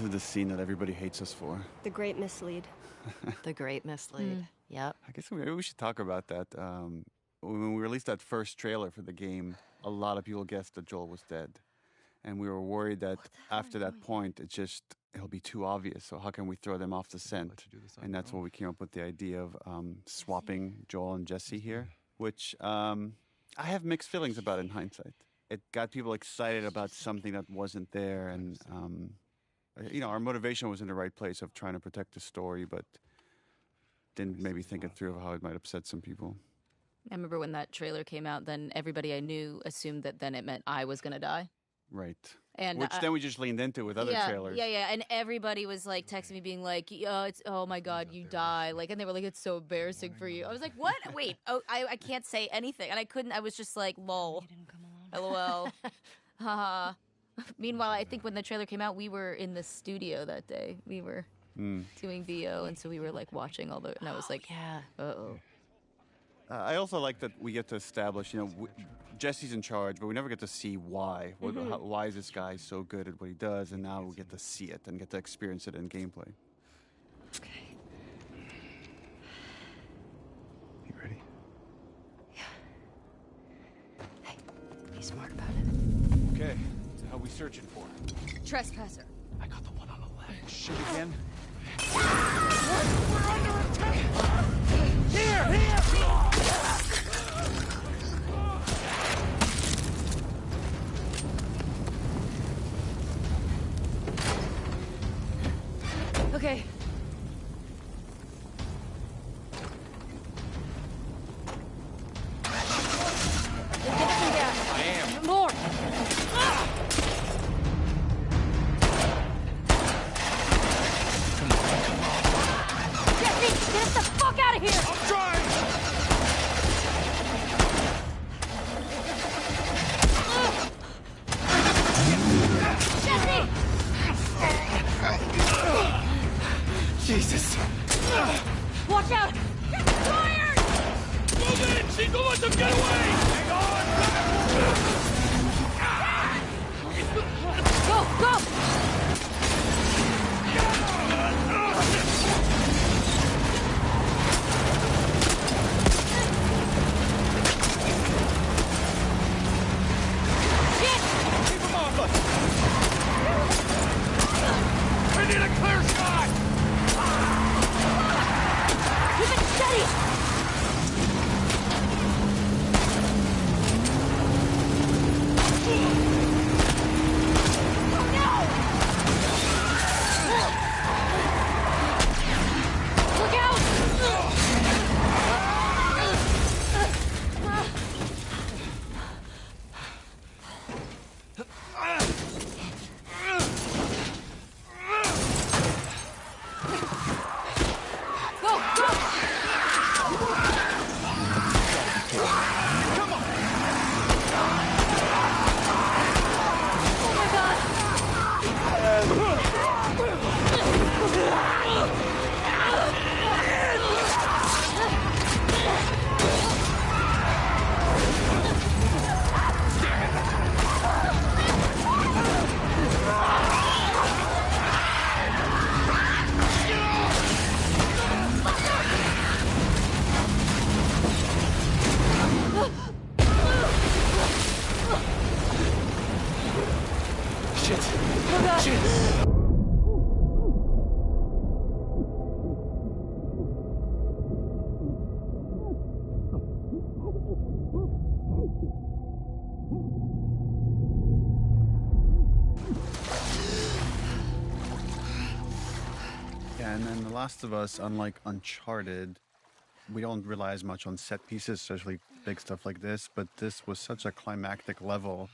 The scene that everybody hates us for. The great mislead. The great mislead. Yep. I guess maybe we should talk about that. When we released that first trailer for the game, a lot of people guessed that Joel was dead. And we were worried that after that point, it'll be too obvious. So how can we throw them off the scent? And that's when we came up with the idea of swapping Joel and Jesse here, which I have mixed feelings about in hindsight. It got people excited about something that wasn't there, and our motivation was in the right place of trying to protect the story, but didn't maybe think it through of how it might upset some people. I remember when that trailer came out, then everybody I knew assumed that then it meant I was going to die. Right. And which then we just leaned into with other trailers. Yeah. And everybody was like texting me being like, oh my God, you die. Like, and they were like, it's so embarrassing for you. I was like, what? Wait, I can't say anything. And I was just like, lol. LOL. Haha. Meanwhile, I think when the trailer came out, we were in the studio that day. We were doing VO, and so we were like watching all the. And I was like, yeah, uh-oh. I also like that we get to establish, Jesse's in charge, but we never get to see why. Why is this guy so good at what he does? And now we get to see it and get to experience it in gameplay. Okay. You ready? Yeah. Hey, be smart about it. Okay. What are we searching for? Trespasser. I got the one on the left. Shoot again. We're under attack! Here! Okay. I am. More! Jesse, get us the fuck out of here! I'm trying! Jesse! Jesus! Watch out! Get fired! Move in! See, don't let them get away! Hang on! Go! Go! Shit! Keep them off us! We need a clear shot! Keep it steady! Oh no! Look out! Go! Go! Last of Us, unlike Uncharted, we don't rely as much on set pieces, especially big stuff like this, but this was such a climactic level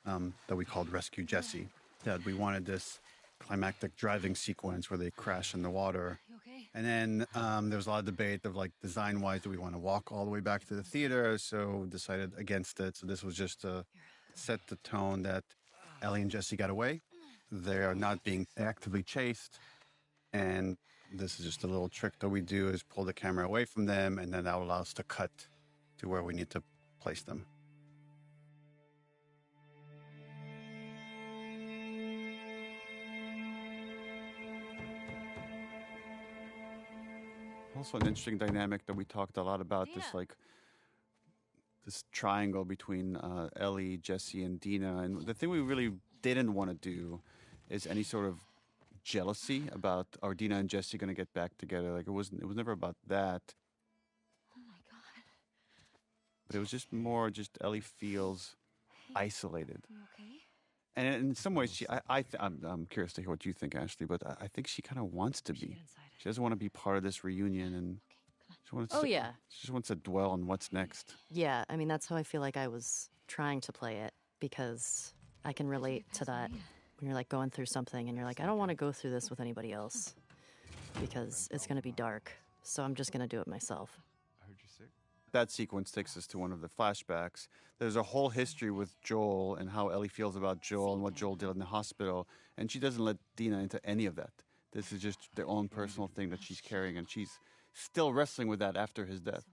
that we called Rescue Jesse, that we wanted this climactic driving sequence where they crash in the water. And then there was a lot of debate of like design-wise, do we want to walk all the way back to the theater? So decided against it. So this was just to set the tone that Ellie and Jesse got away. They are not being actively chased. And this is just a little trick that we do is pull the camera away from them, and then that will allow us to cut to where we need to place them. Also an interesting dynamic that we talked a lot about, this triangle between Ellie, Jesse, and Dina. And the thing we really didn't want to do is any sort of jealousy about are Dina and Jesse going to get back together. Like it was never about that. Oh my god. But it was just more Ellie feels isolated. You okay? And in some ways, I'm curious to hear what you think, Ashley, but I think she kind of wants to be. She doesn't want to be part of this reunion, and she just wants to dwell on what's next. Yeah, I mean, that's how I feel like I was trying to play it, because I can relate to that. When you're like going through something and you're like, I don't want to go through this with anybody else because it's going to be dark. So I'm just going to do it myself. I heard you're sick. That sequence takes us to one of the flashbacks. There's a whole history with Joel and how Ellie feels about Joel and what Joel did in the hospital. And she doesn't let Dina into any of that. This is just their own personal thing that she's carrying. And she's still wrestling with that after his death.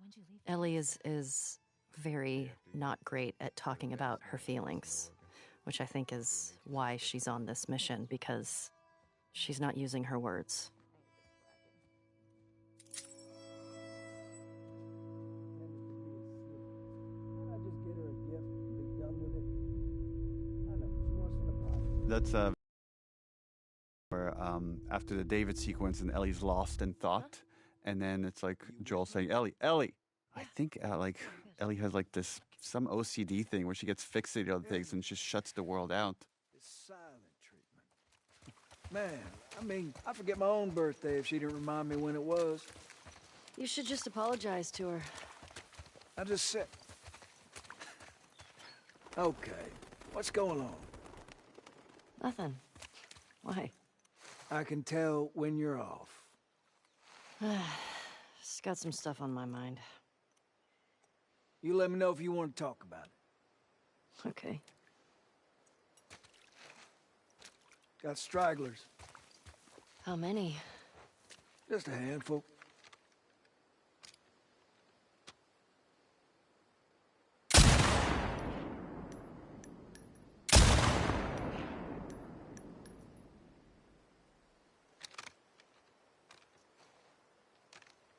Ellie is very not great at talking about her feelings, which I think is why she's on this mission, because she's not using her words. That's where after the David sequence and Ellie's lost in thought, and then it's like Joel saying, Ellie, I think Ellie has like some OCD thing where she gets fixated on things and just shuts the world out. It's silent treatment. Man, I mean, I forget my own birthday if she didn't remind me when it was. You should just apologize to her. I just said... Okay, what's going on? Nothing. Why? I can tell when you're off. Just got some stuff on my mind. You let me know if you want to talk about it. Okay. Got stragglers. How many? Just a handful.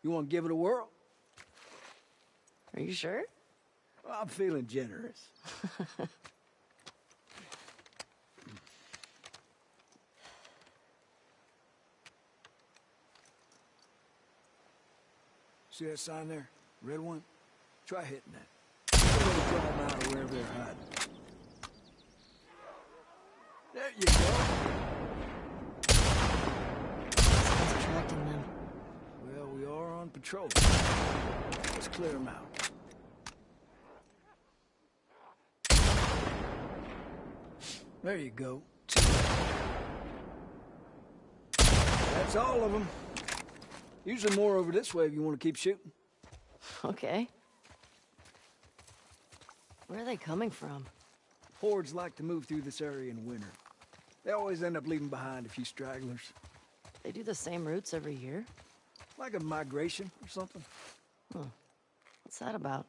You want to give it a whirl? Are you sure? Well, I'm feeling generous. See that sign there? Red one? Try hitting that. Draw them out of wherever they're hiding. There you go. It's attracting them. Well, we are on patrol. Let's clear them out. There you go. That's all of them. Usually more over this way if you want to keep shooting. Okay. Where are they coming from? Hordes like to move through this area in winter. They always end up leaving behind a few stragglers. They do the same routes every year? Like a migration or something. What's that about?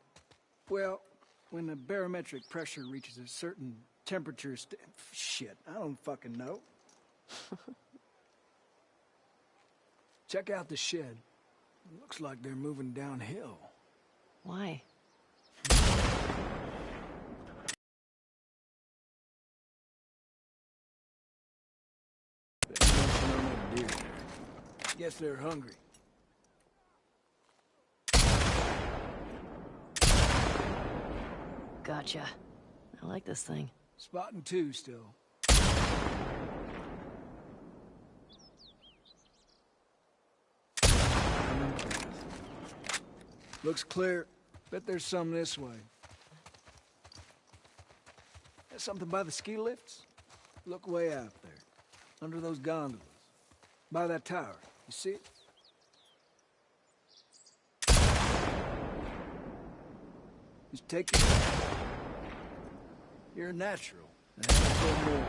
Well, when the barometric pressure reaches a certain temperature... Shit, I don't fucking know. Check out the shed. Looks like they're moving downhill. Why? Guess they're hungry. Gotcha. I like this thing. Spotting two still. Looks clear. Bet there's some this way. There's something by the ski lifts? Look way out there. Under those gondolas. By that tower. You see it? Just take it. You're a natural. And have no more.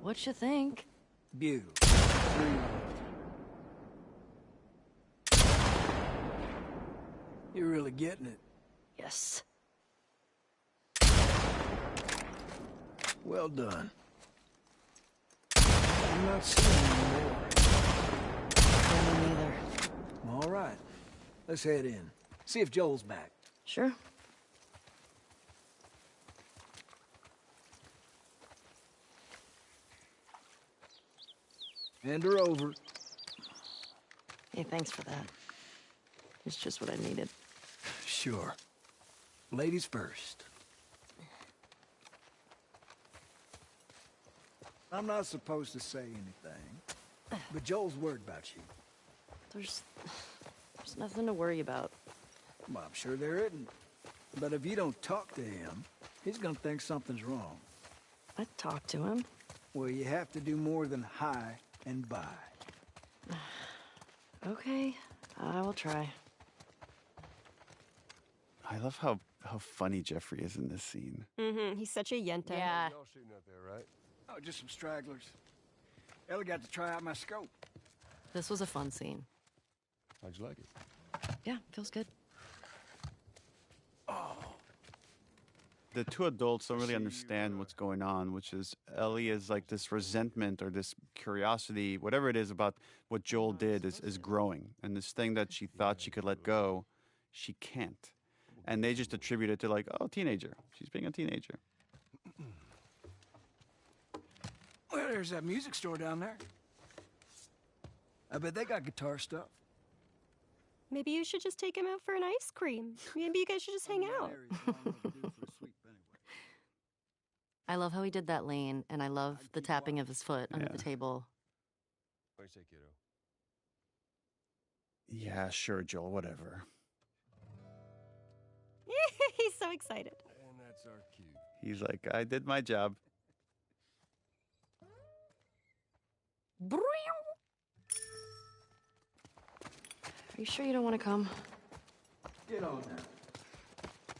What you think? Bugle. You're really getting it. Yes. Well done. I'm not seeing any more. Yeah, me neither. All right. Let's head in. See if Joel's back. Sure. Hand her over. Hey, thanks for that. It's just what I needed. Sure. Ladies first. I'm not supposed to say anything, but Joel's worried about you. There's nothing to worry about. Well, I'm sure there isn't. But if you don't talk to him, he's gonna think something's wrong. I talked to him. Well, you have to do more than hi and bye. Okay, I will try. I love how funny Jeffrey is in this scene. Mm-hmm. He's such a yenta. Yeah. Y'all shooting out there, right? Oh, just some stragglers. Ellie got to try out my scope. This was a fun scene. How'd you like it? Yeah, feels good. The two adults don't really understand what's going on, which is Ellie is like this resentment or this curiosity, whatever it is about what Joel did is growing. And this thing that she thought she could let go, she can't. And they just attribute it to like, oh, teenager. She's being a teenager. Well, there's that music store down there. I bet they got guitar stuff. Maybe you should just take him out for an ice cream. Maybe you guys should just hang out. I love how he did that lane, and I love the tapping of his foot under the table. What do you say, kiddo? Yeah, sure, Joel, whatever. He's so excited. And that's our cue. He's like, I did my job. Are you sure you don't want to come? Get on now.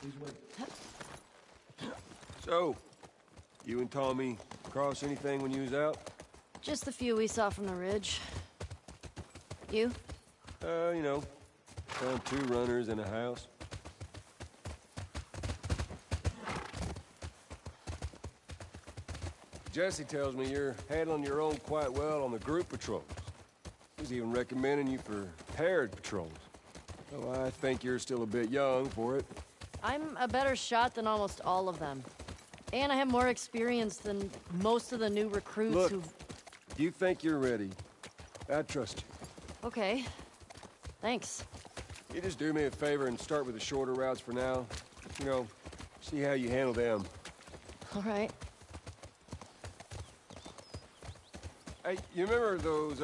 Please wait. So, you and Tommy cross anything when you was out? Just the few we saw from the ridge. You? You know, found 2 runners in a house. Jesse tells me you're handling your own quite well on the group patrols. He's even recommending you for paired patrols. Well, I think you're still a bit young for it. I'm a better shot than almost all of them. And I have more experience than most of the new recruits Look, who've... you think you're ready. I trust you. Okay. Thanks. You just do me a favor and start with the shorter routes for now. You know, see how you handle them. All right. Hey, you remember those,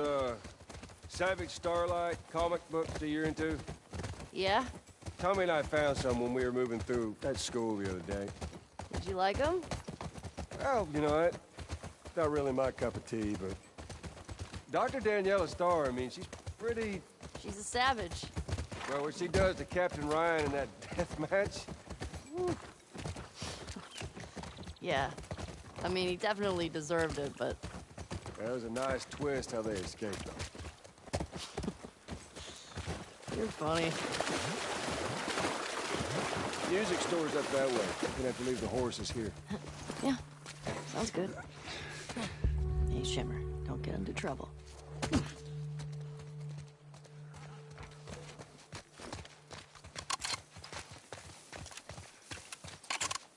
Savage Starlight comic books that you're into? Yeah? Tommy and I found some when we were moving through that school the other day. Did you like them? Well, you know what? Not really my cup of tea, but... Dr. Daniela Starr, I mean, she's pretty... She's a savage. Well, what she does to Captain Ryan in that death match... Woo. Yeah. I mean, he definitely deserved it, but... That was a nice twist how they escaped, though. You're funny. Music store's up that way. You're gonna have to leave the horses here. Yeah. Sounds good. Hey, Shimmer, don't get into trouble. You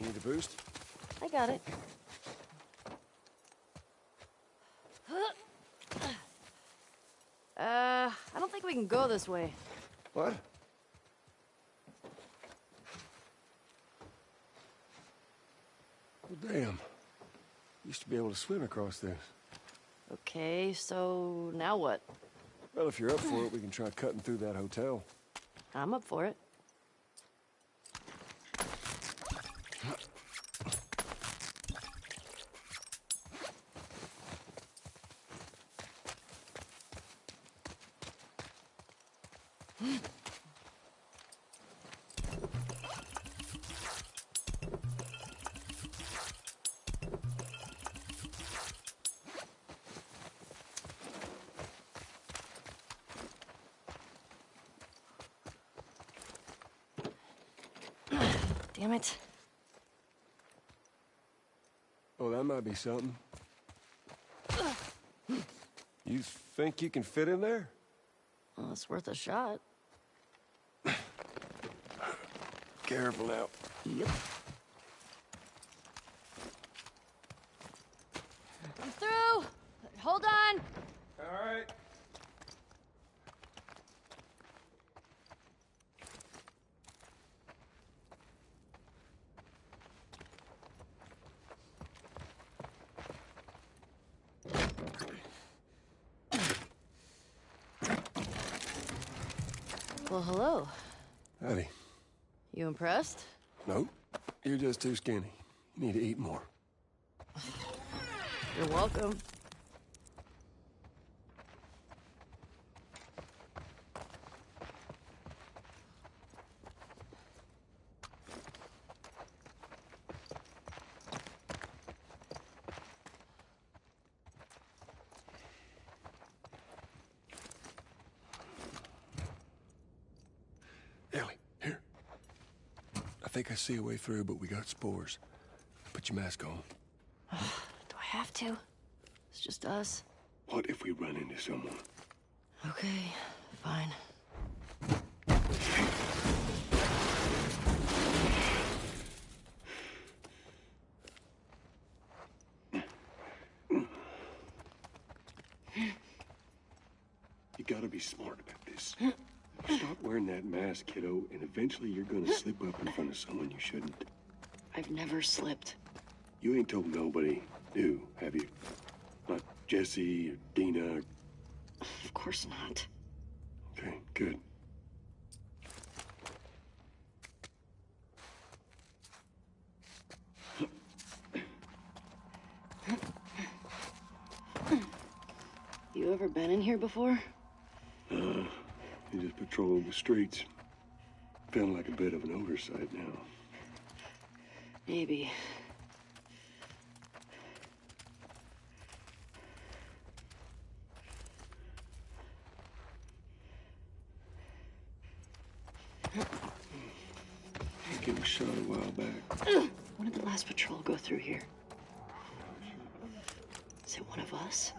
need a boost? I got it. we can go this way. What? Well, damn. Used to be able to swim across this. Okay, so now what? Well, if you're up for it, we can try cutting through that hotel. I'm up for it. Damn it. Oh, that might be something. You think you can fit in there? Well, it's worth a shot. Careful now. Yep. I'm through! Hold on! All right. Well, hello. Howdy. You impressed? Nope. You're just too skinny. You need to eat more. You're welcome. Ellie, here. I think I see a way through, but we got spores. Put your mask on. Do I have to? It's just us. What if we run into someone? Okay, fine. You gotta be smart about this. Stop wearing that mask, kiddo, and eventually you're gonna slip up in front of someone you shouldn't. I've never slipped. You ain't told nobody new, have you? Not Jesse or Dina. Of course not. Okay, good. You ever been in here before? You just patrol the streets. Feeling like a bit of an oversight now. Maybe. He was shot a while back. When did the last patrol go through here? Is it one of us?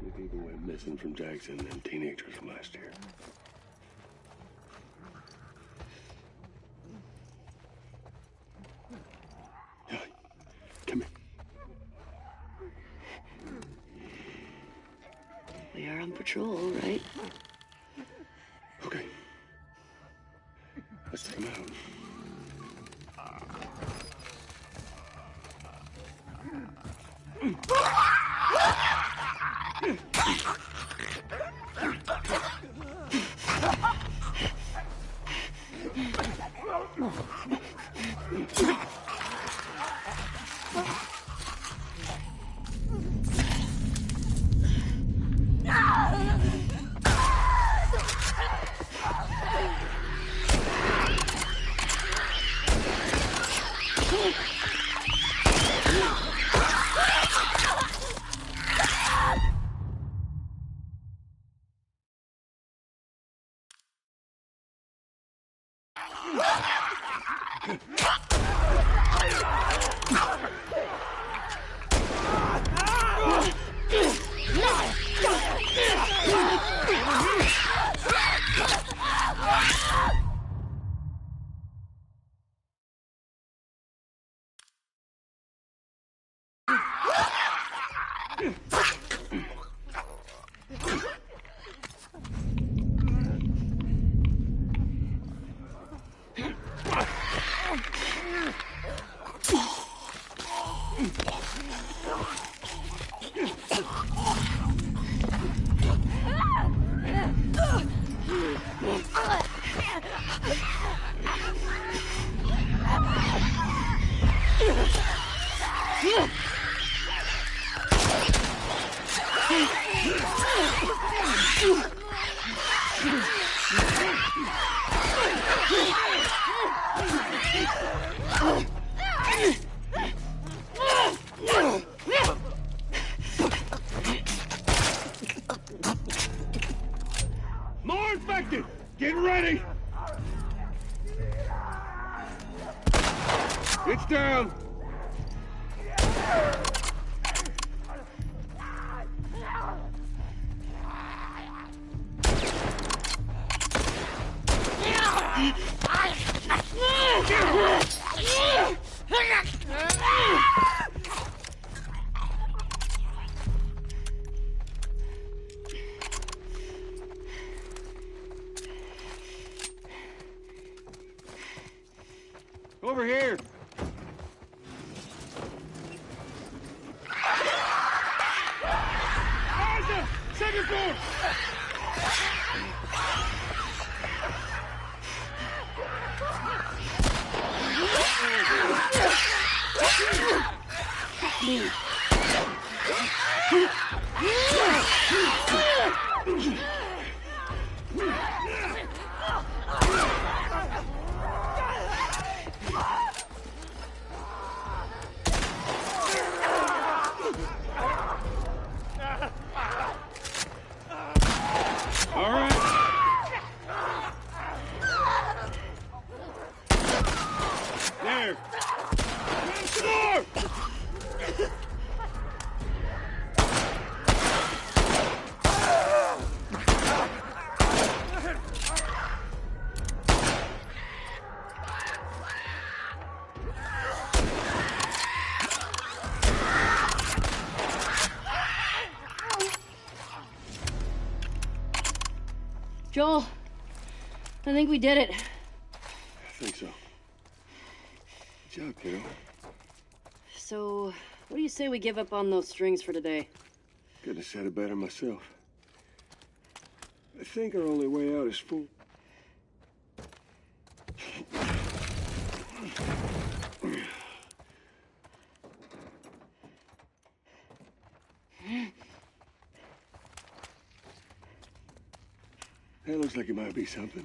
The people went missing from Jackson and them teenagers from last year. Yeah, come here. We are on patrol, right? Okay. Let's take him out. More infected! Get ready! It's down! Over here! Arthur! Second floor! All right. There. Door! Joel, I think we did it. I think so. Good job, kiddo. So, what do you say we give up on those strings for today? Couldn't have said it better myself. I think our only way out is full. That looks like it might be something.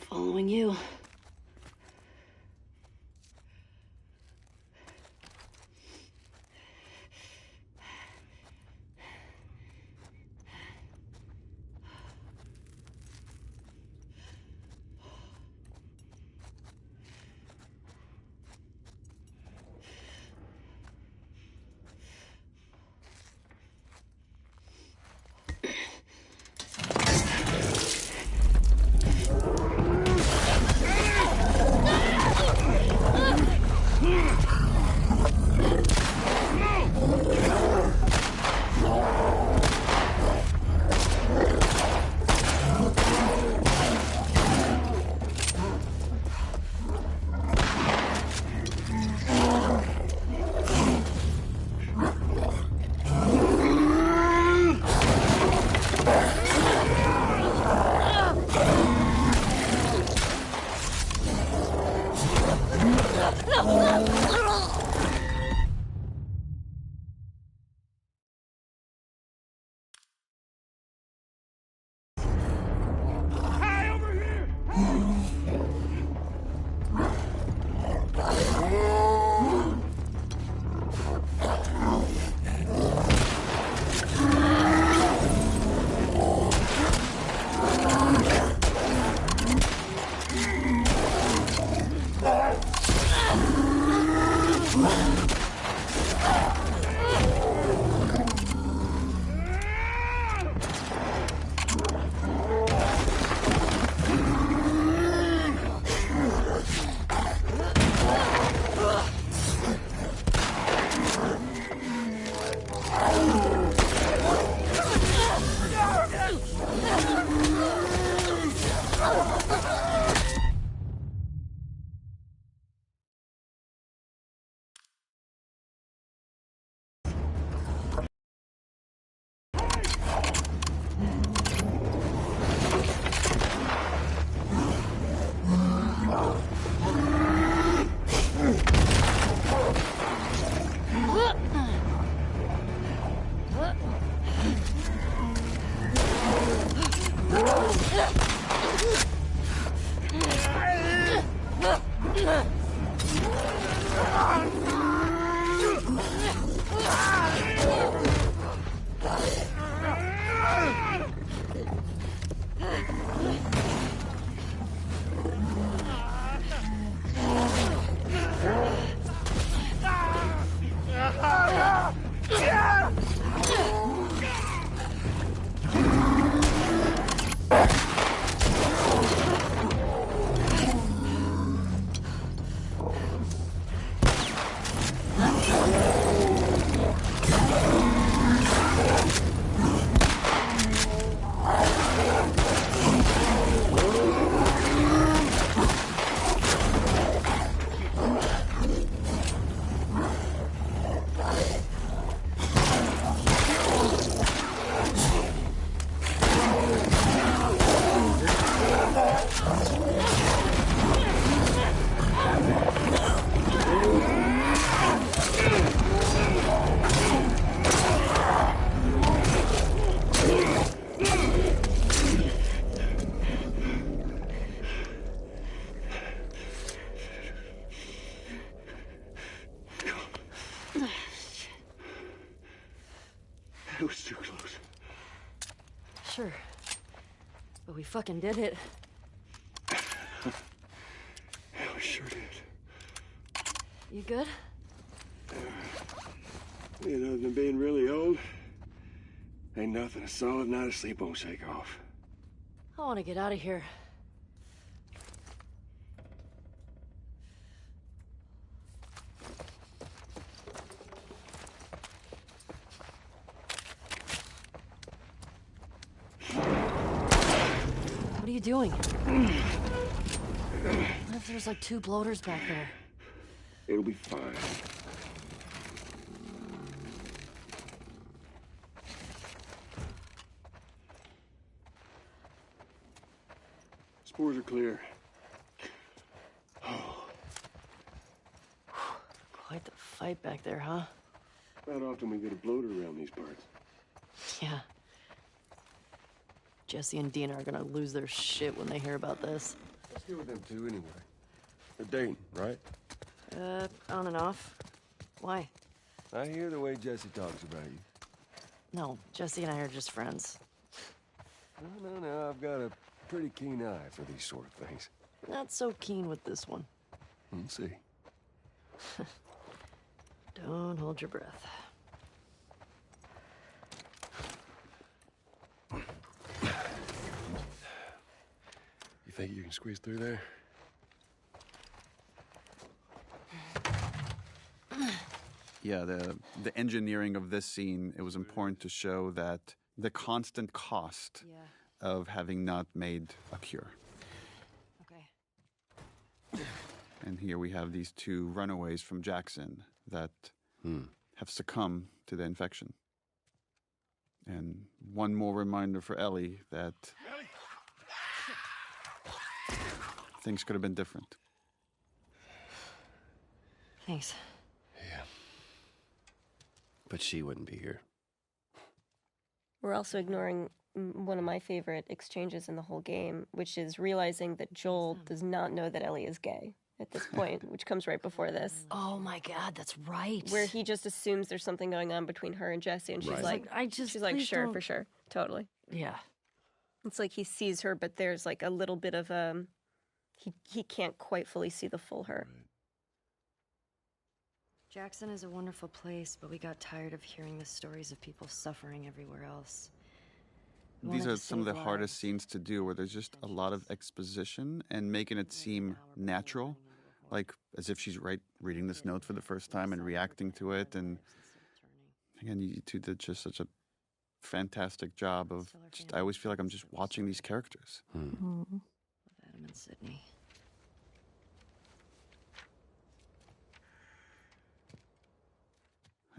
Following you. was too close. Sure. But we fucking did it. Yeah, we sure did. You good? You know, than being really old, ain't nothing a solid night of sleep won't shake off. I want to get out of here. What are you doing? What if there's like 2 bloaters back there? It'll be fine. Spores are clear. Quite the fight back there, huh? Not often we get a bloater around these parts. Yeah. Jesse and Dina are gonna lose their shit when they hear about this. Let's deal with them two anyway. They're dating, right? On and off. Why? I hear the way Jesse talks about you. No, Jesse and I are just friends. No, I've got a pretty keen eye for these sort of things. Not so keen with this one. We'll see. Don't hold your breath. You think you can squeeze through there? Yeah, the engineering of this scene, it was important to show that the constant cost of having not made a cure. Okay. And here we have these 2 runaways from Jackson that have succumbed to the infection. And one more reminder for Ellie that things could have been different. Thanks. Yeah. But she wouldn't be here. We're also ignoring one of my favorite exchanges in the whole game, which is realizing that Joel does not know that Ellie is gay at this point, which comes right before this. Oh my God, that's right. Where he just assumes there's something going on between her and Jesse, and she's like, she's like, sure, for sure, totally. Yeah. It's like he sees her, but there's like a little bit of he can't quite fully see the full her. Jackson is a wonderful place, but we got tired of hearing the stories of people suffering everywhere else. These are some of the hardest scenes to do, where there's just a lot of exposition and making it seem natural, like as if she's reading this note for the first time and reacting to it. And again, you two did just such a fantastic job of just, I always feel like I'm just watching these characters. Love Adam and Sydney.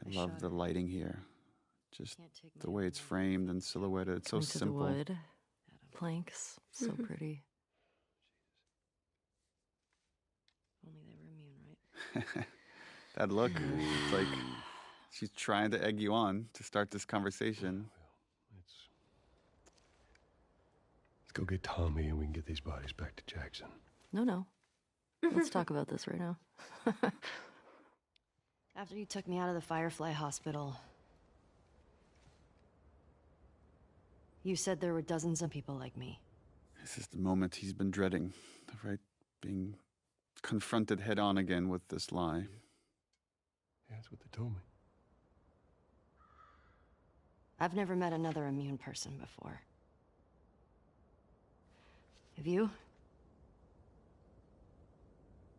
I love the lighting here. Just the way it's framed and silhouetted. It's so Into simple. The wood. Planks. So pretty. Only they were immune, right? That look, it's like she's trying to egg you on to start this conversation. Let's go get Tommy and we can get these bodies back to Jackson. No. Let's talk about this right now. After you took me out of the Firefly Hospital, you said there were dozens of people like me. This is the moment he's been dreading, right? Being confronted head on again with this lie. Yeah, that's what they told me. I've never met another immune person before. Have you?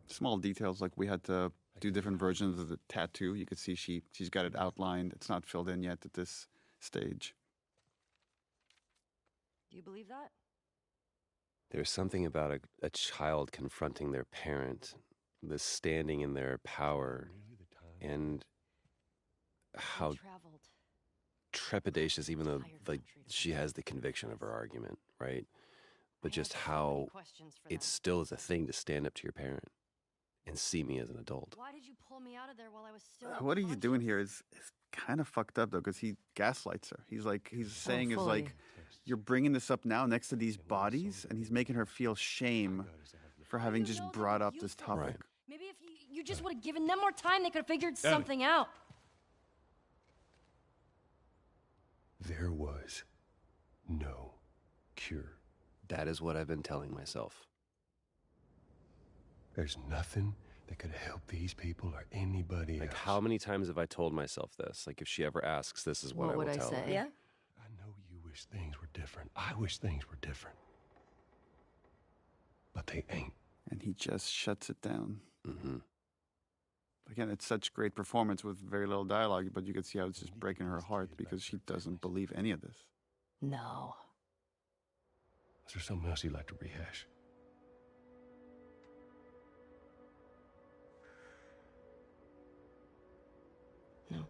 Small details, like we had to do different versions of the tattoo. You could see she's got it outlined. It's not filled in yet at this stage. Do you believe that? There's something about a child confronting their parent, the standing in their power, and how trepidatious, even though like she has the conviction of her argument, right? But just how it still is a thing to stand up to your parent and see me as an adult. Why did you pull me out of there while I was still What he's doing here is kind of fucked up, though, because he gaslights her. He's saying is like, you're bringing this up now next to these bodies, and he's making her feel shame for having just brought up this topic. Right. Maybe if you just would have given them more time, they could have figured something out. There was no cure. That is what I've been telling myself. There's nothing that could help these people or anybody Like, else. how many times have I told myself this? Like, if she ever asks, this is what I What will would I tell her. say? Yeah. I know you wish things were different. I wish things were different. But they ain't. And he just shuts it down. Mm-hmm. Again, it's such great performance with very little dialogue, but you can see how it's just breaking her heart because she doesn't believe any of this. No. Is there something else you'd like to rehash? No.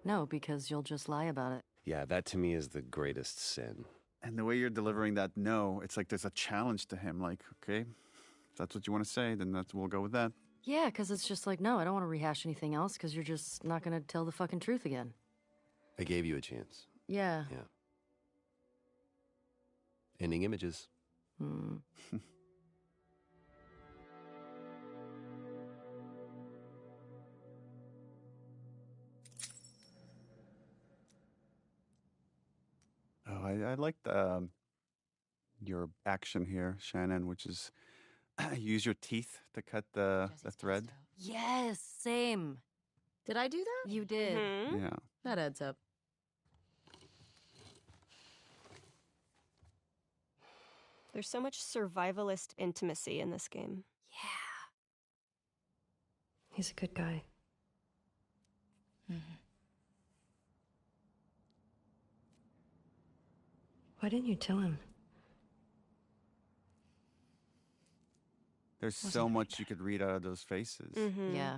No, because you'll just lie about it. Yeah, that to me is the greatest sin. And the way you're delivering that no, it's like there's a challenge to him. Like, okay, if that's what you want to say, then we'll go with that. Yeah, because it's just like, no, I don't want to rehash anything else because you're just not going to tell the fucking truth again. I gave you a chance. Yeah. Yeah. Ending images. Hmm. Oh, I liked your action here, Shannon, which is use your teeth to cut the thread. Yes, same. Did I do that? You did. Mhm. Yeah. That adds up. There's so much survivalist intimacy in this game. Yeah. He's a good guy. Mm-hmm. Why didn't you tell him? There's so much you could read out of those faces. Mhm. Yeah.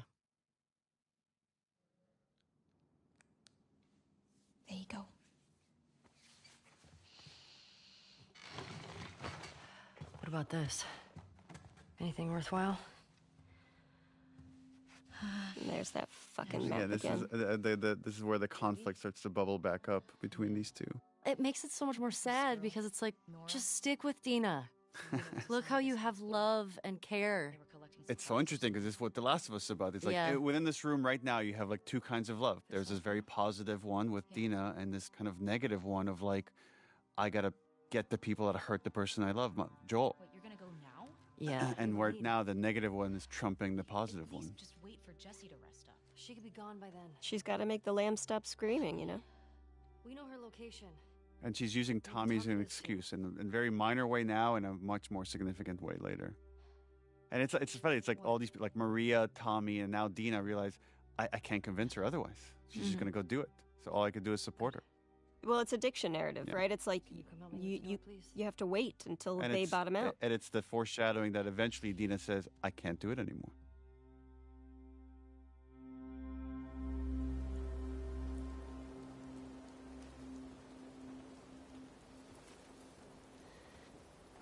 There you go. What about this? Anything worthwhile? And there's that fucking map Yeah, this again. is this is where the conflict starts to bubble back up between these two. It makes it so much more sad because it's like, just stick with Dina. Look how you have love and care. It's so interesting because it's what The Last of Us is about. It's like Yeah. within this room right now, you have like two kinds of love. There's this very positive one with Dina, and this kind of negative one of like, I gotta get the people that hurt the person I love, Joel. Wait, you're gonna go now? Yeah. And where now the negative one is trumping the positive one. Just wait for Jesse to rest up. She could be gone by then. She's got to make the lamb stop screaming, you know? We know her location. And she's using Tommy as an excuse in a very minor way now, and a much more significant way later. And it's funny. It's like all these like Maria, Tommy, and now Dina realize I can't convince her otherwise. She's just gonna go do it. So all I could do is support her. Well, it's a diction narrative, Yeah. right? It's like Can you come help me with you Dina, please? you have to wait until And they it's- bottom out. And it's the foreshadowing that eventually Dina says, I can't do it anymore.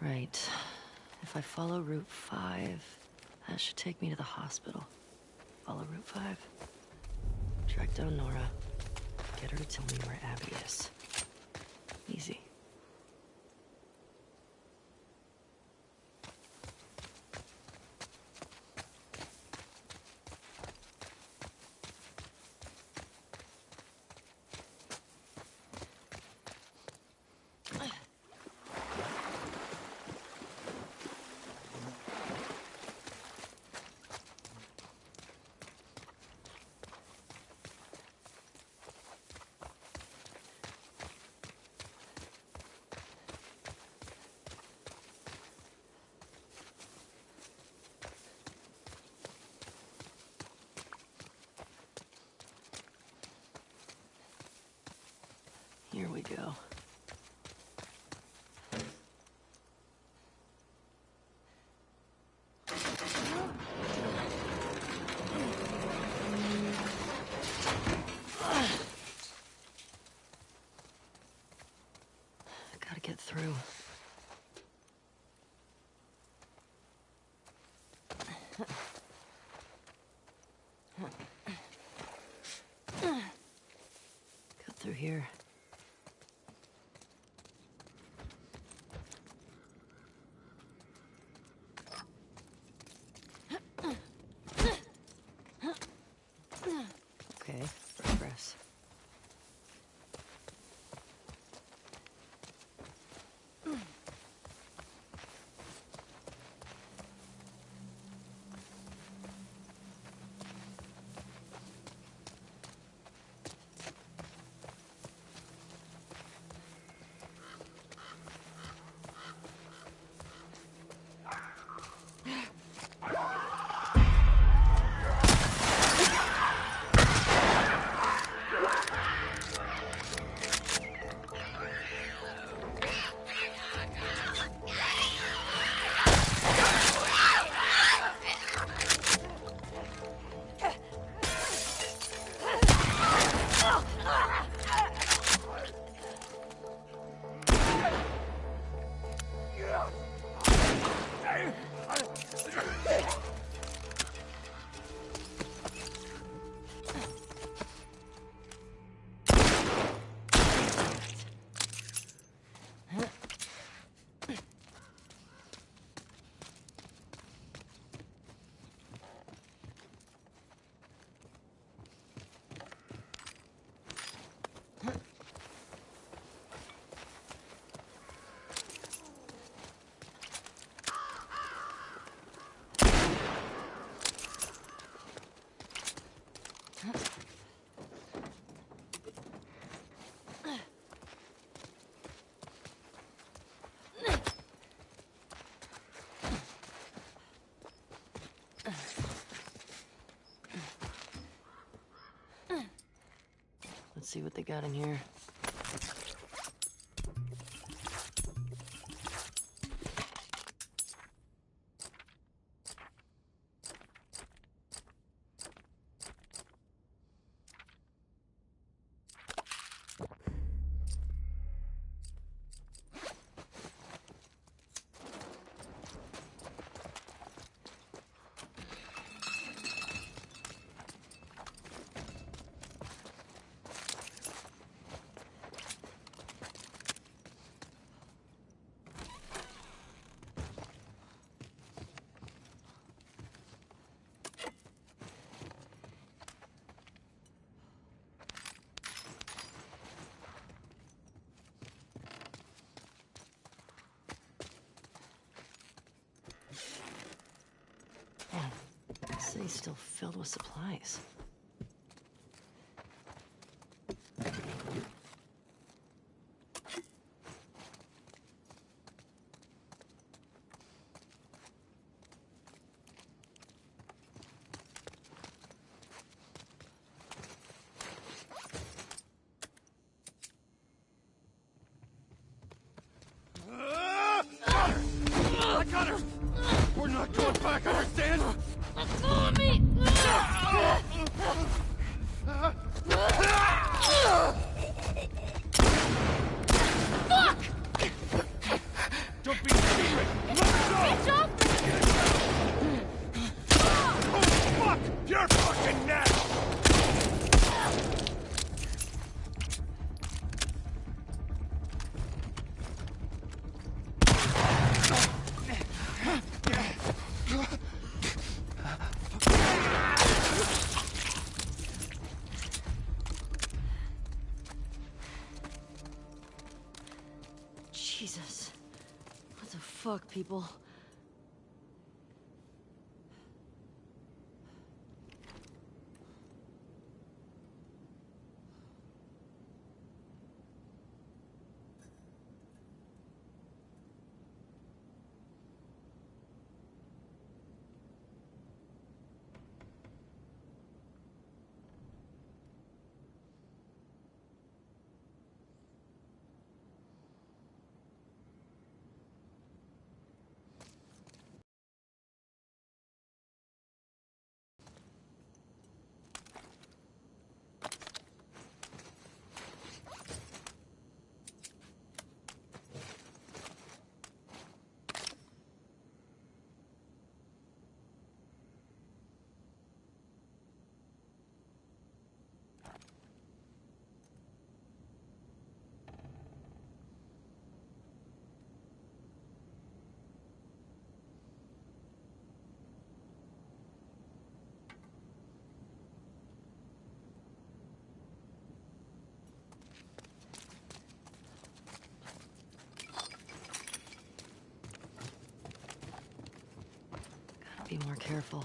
Right. If I follow Route 5, that should take me to the hospital. Follow Route 5. Track down Nora. Get her to tell me where Abby is. Easy. Here we go. Gotta get through. Cut through here. Okay, progress. Let's see what they got in here. The city's still filled with supplies. I got her! We're not going back, understand? Let go of me! Fuck! Don't be stupid! Let go! Jump! Oh, fuck! You're fucking next! Jesus. What the fuck, people? Gotta be more careful.